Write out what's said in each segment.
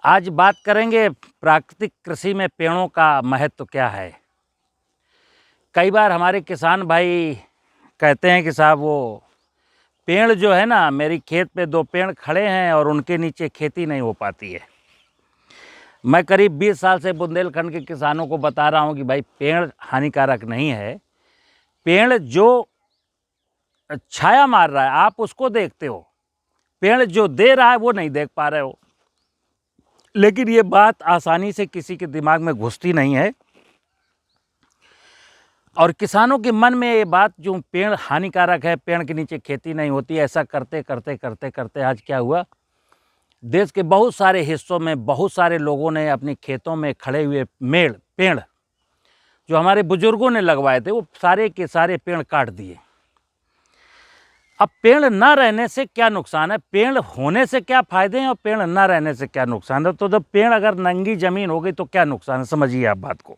आज बात करेंगे प्राकृतिक कृषि में पेड़ों का महत्व क्या है। कई बार हमारे किसान भाई कहते हैं कि साहब वो पेड़ जो है ना, मेरी खेत पे 2 पेड़ खड़े हैं और उनके नीचे खेती नहीं हो पाती है। मैं करीब 20 साल से बुंदेलखंड के किसानों को बता रहा हूँ कि भाई पेड़ हानिकारक नहीं है। पेड़ जो छाया मार रहा है आप उसको देखते हो, पेड़ जो दे रहा है वो नहीं देख पा रहे हो। लेकिन ये बात आसानी से किसी के दिमाग में घुसती नहीं है और किसानों के मन में ये बात, जो पेड़ हानिकारक है, पेड़ के नीचे खेती नहीं होती, ऐसा करते करते करते करते आज क्या हुआ, देश के बहुत सारे हिस्सों में बहुत सारे लोगों ने अपने खेतों में खड़े हुए पेड़ जो हमारे बुजुर्गों ने लगवाए थे, वो सारे के सारे पेड़ काट दिए। अब पेड़ ना रहने से क्या नुकसान है, पेड़ होने से क्या फायदे हैं और पेड़ ना रहने से क्या नुकसान है। तो जब पेड़ अगर नंगी जमीन हो गई तो क्या नुकसान है, समझिए आप बात को।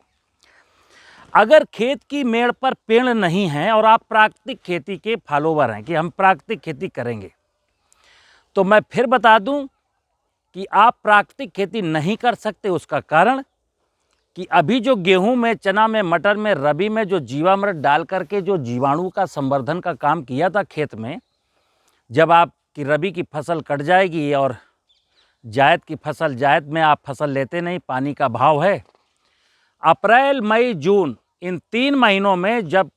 अगर खेत की मेड़ पर पेड़ नहीं है और आप प्राकृतिक खेती के फॉलोवर हैं कि हम प्राकृतिक खेती करेंगे, तो मैं फिर बता दूं कि आप प्राकृतिक खेती नहीं कर सकते। उसका कारण कि अभी जो गेहूं में, चना में, मटर में, रबी में जो जीवामृत डाल करके जो जीवाणु का संवर्धन का काम किया था खेत में, जब आपकी रबी की फसल कट जाएगी और जायद की फसल, जायद में आप फसल लेते नहीं, पानी का भाव है, अप्रैल मई जून इन 3 महीनों में जब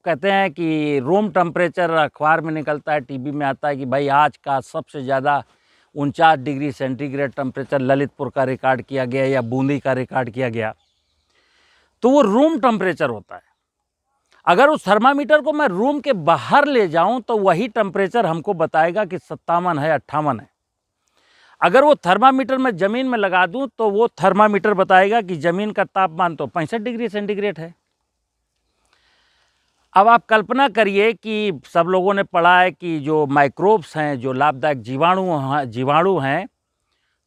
कहते हैं कि रूम टेम्परेचर अखबार में निकलता है, टीवी में आता है कि भाई आज का सबसे ज़्यादा 49 डिग्री सेंटीग्रेड टेम्परेचर ललितपुर का रिकॉर्ड किया गया या बूंदी का रिकॉर्ड किया गया, तो वो रूम टेम्परेचर होता है। अगर उस थर्मामीटर को मैं रूम के बाहर ले जाऊं तो वही टेम्परेचर हमको बताएगा कि 57 है, 58 है। अगर वो थर्मामीटर मैं ज़मीन में लगा दूं तो वो थर्मामीटर बताएगा कि ज़मीन का तापमान तो 65 डिग्री सेंटीग्रेड है। अब आप कल्पना करिए कि सब लोगों ने पढ़ा है कि जो माइक्रोब्स हैं, जो लाभदायक जीवाणु हैं,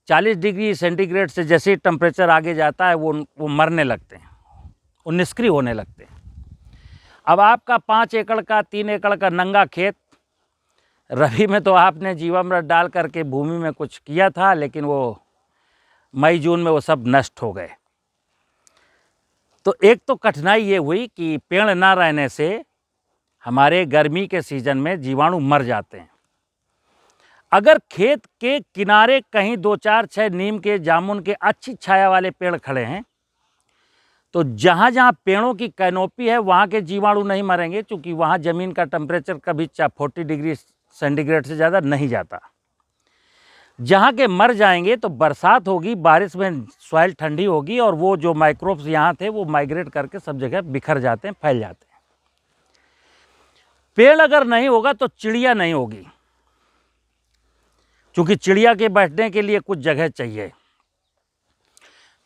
40 डिग्री सेंटीग्रेड से जैसे टेम्परेचर आगे जाता है वो मरने लगते हैं, वो निष्क्रिय होने लगते हैं। अब आपका 5 एकड़ का, 3 एकड़ का नंगा खेत, रबी में तो आपने जीवामृत डाल करके भूमि में कुछ किया था, लेकिन वो मई जून में वो सब नष्ट हो गए। तो एक तो कठिनाई ये हुई कि पेड़ ना रहने से हमारे गर्मी के सीजन में जीवाणु मर जाते हैं। अगर खेत के किनारे कहीं 2, 4, 6 नीम के, जामुन के अच्छी छाया वाले पेड़ खड़े हैं, तो जहाँ जहाँ पेड़ों की कैनोपी है वहाँ के जीवाणु नहीं मरेंगे, क्योंकि वहाँ ज़मीन का टेम्परेचर कभी 40 डिग्री सेंटीग्रेड से ज़्यादा नहीं जाता। जहाँ के मर जाएंगे तो बरसात होगी, बारिश में सॉइल ठंडी होगी और वो जो माइक्रोब्स यहाँ थे वो माइग्रेट करके सब जगह बिखर जाते हैं, फैल जाते हैं। पेड़ अगर नहीं होगा तो चिड़िया नहीं होगी, क्योंकि चिड़िया के बैठने के लिए कुछ जगह चाहिए।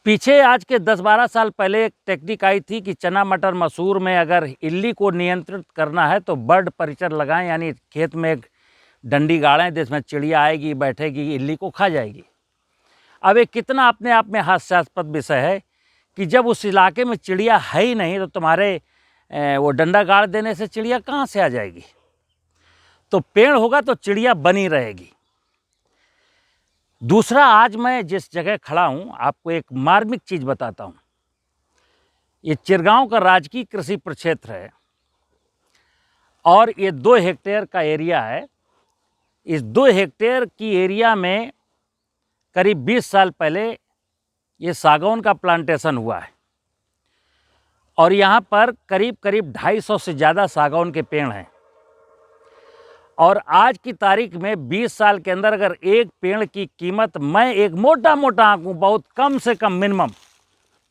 पीछे आज के 10-12 साल पहले एक टेक्निक आई थी कि चना, मटर, मसूर में अगर इल्ली को नियंत्रित करना है तो बर्ड परिचर लगाएं, यानी खेत में एक डंडी गाड़ें जिसमें चिड़िया आएगी, बैठेगी, इल्ली को खा जाएगी। अब ये कितना अपने आप में हास्यास्पद विषय है कि जब उस इलाके में चिड़िया है ही नहीं तो तुम्हारे वो डंडा गाड़ देने से चिड़िया कहाँ से आ जाएगी। तो पेड़ होगा तो चिड़िया बनी रहेगी। दूसरा, आज मैं जिस जगह खड़ा हूँ आपको एक मार्मिक चीज़ बताता हूँ। ये चिरगांव का राजकीय कृषि प्रक्षेत्र है और ये 2 हेक्टेयर का एरिया है। इस 2 हेक्टेयर की एरिया में करीब 20 साल पहले ये सागौन का प्लांटेशन हुआ है और यहाँ पर करीब करीब 250 से ज़्यादा सागौन के पेड़ हैं। और आज की तारीख में 20 साल के अंदर अगर एक पेड़ की कीमत, मैं एक मोटा आंकूँ, बहुत कम से कम मिनिमम,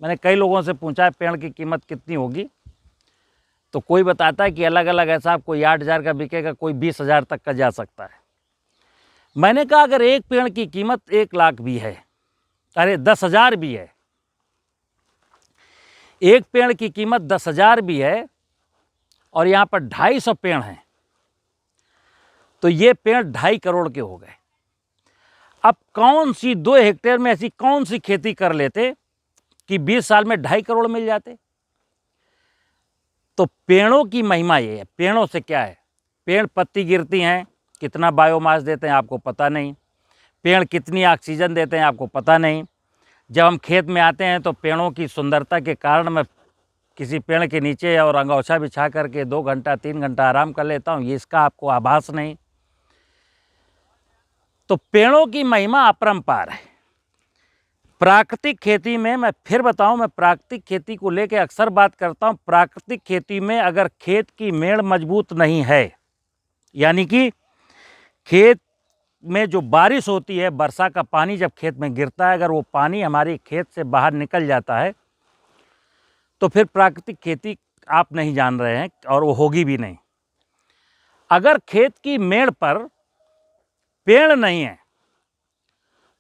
मैंने कई लोगों से पूछा है पेड़ की कीमत कितनी होगी, तो कोई बताता है कि अलग अलग है साहब, कोई 8,000 का बिकेगा, कोई 20,000 तक का जा सकता है। मैंने कहा अगर एक पेड़ की कीमत 1 लाख भी है, अरे 10,000 भी है, एक पेड़ की कीमत 10,000 भी है और यहाँ पर 250 पेड़ हैं, तो ये पेड़ 2.5 करोड़ के हो गए। अब कौन सी 2 हेक्टेयर में ऐसी कौन सी खेती कर लेते कि 20 साल में 2.5 करोड़ मिल जाते। तो पेड़ों की महिमा ये है। पेड़ों से क्या है, पेड़ पत्ती गिरती हैं, कितना बायोमास देते हैं आपको पता नहीं। पेड़ कितनी ऑक्सीजन देते हैं आपको पता नहीं। जब हम खेत में आते हैं तो पेड़ों की सुंदरता के कारण मैं किसी पेड़ के नीचे और अंगोछा बिछा करके 2 घंटा 3 घंटा आराम कर लेता हूँ, ये इसका आपको आभास नहीं। तो पेड़ों की महिमा अपरंपार है। प्राकृतिक खेती में मैं फिर बताऊं, मैं प्राकृतिक खेती को लेकर अक्सर बात करता हूं। प्राकृतिक खेती में अगर खेत की मेड़ मजबूत नहीं है, यानी कि खेत में जो बारिश होती है, वर्षा का पानी जब खेत में गिरता है, अगर वो पानी हमारे खेत से बाहर निकल जाता है तो फिर प्राकृतिक खेती आप नहीं जान रहे हैं और वो होगी भी नहीं। अगर खेत की मेड़ पर पेड़ नहीं है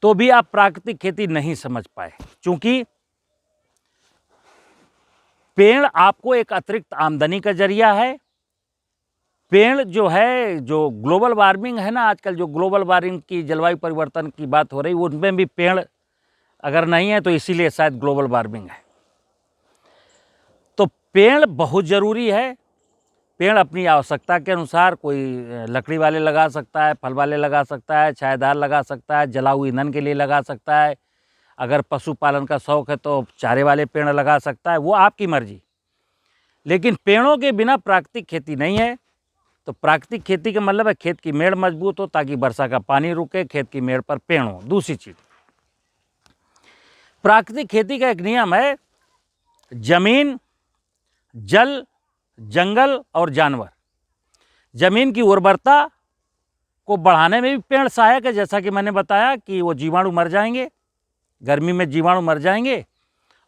तो भी आप प्राकृतिक खेती नहीं समझ पाए, क्योंकि पेड़ आपको एक अतिरिक्त आमदनी का जरिया है। पेड़ जो है, जो ग्लोबल वार्मिंग है ना, आजकल जो ग्लोबल वार्मिंग की जलवायु परिवर्तन की बात हो रही है, उनमें भी पेड़ अगर नहीं है तो इसीलिए शायद ग्लोबल वार्मिंग है। तो पेड़ बहुत ज़रूरी है। पेड़ अपनी आवश्यकता के अनुसार कोई लकड़ी वाले लगा सकता है, फल वाले लगा सकता है, छायादार लगा सकता है, जलाऊ ईंधन के लिए लगा सकता है। अगर पशुपालन का शौक़ है तो चारे वाले पेड़ लगा सकता है, वो आपकी मर्जी। लेकिन पेड़ों के बिना प्राकृतिक खेती नहीं है। तो प्राकृतिक खेती का मतलब है खेत की मेड़ मजबूत हो ताकि वर्षा का पानी रुके, खेत की मेड़ पर पेड़ हो। दूसरी चीज़, प्राकृतिक खेती का एक नियम है, जमीन, जल, जंगल और जानवर। जमीन की उर्वरता को बढ़ाने में भी पेड़ सहायक है। जैसा कि मैंने बताया कि वो जीवाणु मर जाएंगे, गर्मी में जीवाणु मर जाएंगे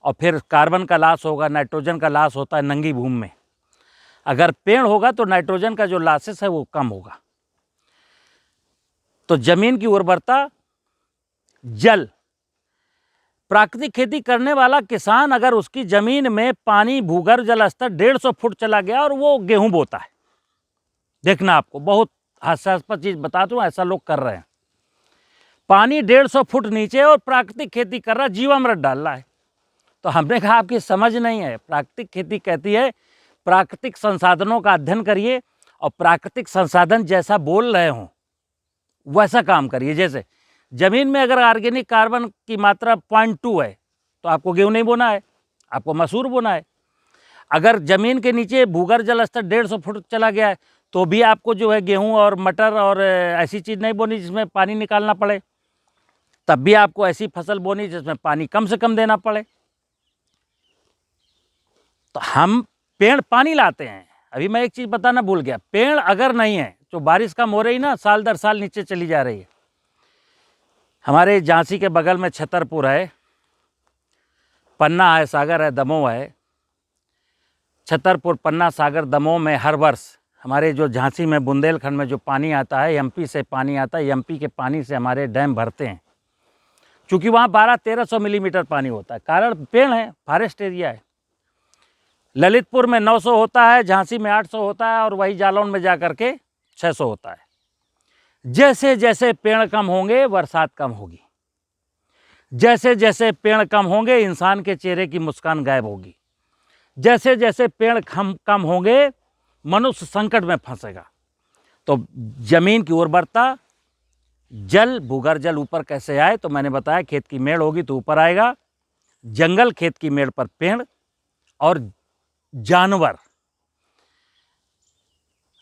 और फिर कार्बन का लॉस होगा, नाइट्रोजन का लॉस होता है नंगी भूमि में। अगर पेड़ होगा तो नाइट्रोजन का जो लॉसेस है वो कम होगा। तो जमीन की उर्वरता, जल, प्राकृतिक खेती करने वाला किसान अगर उसकी ज़मीन में पानी, भूगर्भ जल स्तर 150 फुट चला गया और वो गेहूं बोता है, देखना आपको बहुत हास्यास्पद चीज़ बता दूं, ऐसा लोग कर रहे हैं। पानी 150 फुट नीचे और प्राकृतिक खेती कर रहा है, जीवामृत डाल रहा है। तो हमने कहा आपकी समझ नहीं है। प्राकृतिक खेती कहती है प्राकृतिक संसाधनों का अध्ययन करिए और प्राकृतिक संसाधन जैसा बोल रहे हों वैसा काम करिए। जैसे ज़मीन में अगर ऑर्गेनिक कार्बन की मात्रा 0.2 है तो आपको गेहूं नहीं बोना है, आपको मसूर बोना है। अगर ज़मीन के नीचे भूगर्भ जल स्तर 150 फुट चला गया है तो भी आपको जो है गेहूं और मटर और ऐसी चीज़ नहीं बोनी जिसमें पानी निकालना पड़े। तब भी आपको ऐसी फसल बोनी जिसमें पानी कम से कम देना पड़े। तो हम पेड़ पानी लाते हैं। अभी मैं एक चीज़ बताना भूल गया, पेड़ अगर नहीं है तो बारिश कम हो रही ना, साल दर साल नीचे चली जा रही है। हमारे झांसी के बगल में छतरपुर है, पन्ना है, सागर है, दमोह है। छतरपुर, पन्ना, सागर, दमोह में हर वर्ष हमारे जो झांसी में बुंदेलखंड में जो पानी आता है, एमपी से पानी आता है, एमपी के पानी से हमारे डैम भरते हैं। क्योंकि वहाँ 1200-1300 मिलीमीटर पानी होता है, कारण पेड़ है, फॉरेस्ट एरिया है। ललितपुर में 900 होता है, झांसी में 800 होता है और वही जालौन में जा कर के 600 होता है। जैसे जैसे पेड़ कम होंगे बरसात कम होगी, जैसे जैसे पेड़ कम होंगे इंसान के चेहरे की मुस्कान गायब होगी, जैसे जैसे पेड़ कम होंगे मनुष्य संकट में फंसेगा। तो जमीन की उर्वरता, जल, भूगर्भ जल ऊपर कैसे आए, तो मैंने बताया खेत की मेड़ होगी तो ऊपर आएगा, जंगल, खेत की मेड़ पर पेड़ और जानवर।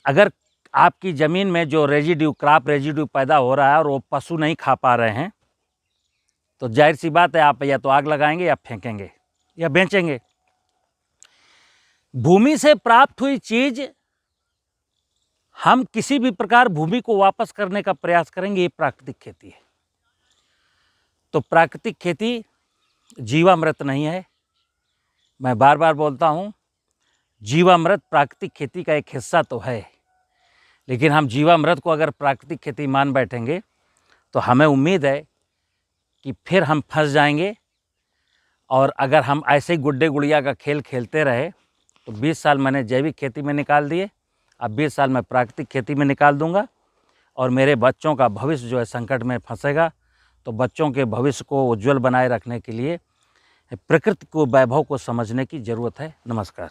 अगर आपकी ज़मीन में जो रेजिड्यू, क्रॉप रेजिड्यू पैदा हो रहा है और वो पशु नहीं खा पा रहे हैं तो जाहिर सी बात है आप या तो आग लगाएंगे या फेंकेंगे या बेचेंगे। भूमि से प्राप्त हुई चीज़ हम किसी भी प्रकार भूमि को वापस करने का प्रयास करेंगे, ये प्राकृतिक खेती है। तो प्राकृतिक खेती जीवामृत नहीं है। मैं बार बार बोलता हूँ, जीवामृत प्राकृतिक खेती का एक हिस्सा तो है, लेकिन हम जीवामृत को अगर प्राकृतिक खेती मान बैठेंगे तो हमें उम्मीद है कि फिर हम फंस जाएंगे। और अगर हम ऐसे ही गुड्डे गुड़िया का खेल खेलते रहे तो 20 साल मैंने जैविक खेती में निकाल दिए, अब 20 साल मैं प्राकृतिक खेती में निकाल दूंगा और मेरे बच्चों का भविष्य जो है संकट में फंसेगा। तो बच्चों के भविष्य को उज्जवल बनाए रखने के लिए प्रकृति को, वैभव को समझने की ज़रूरत है। नमस्कार।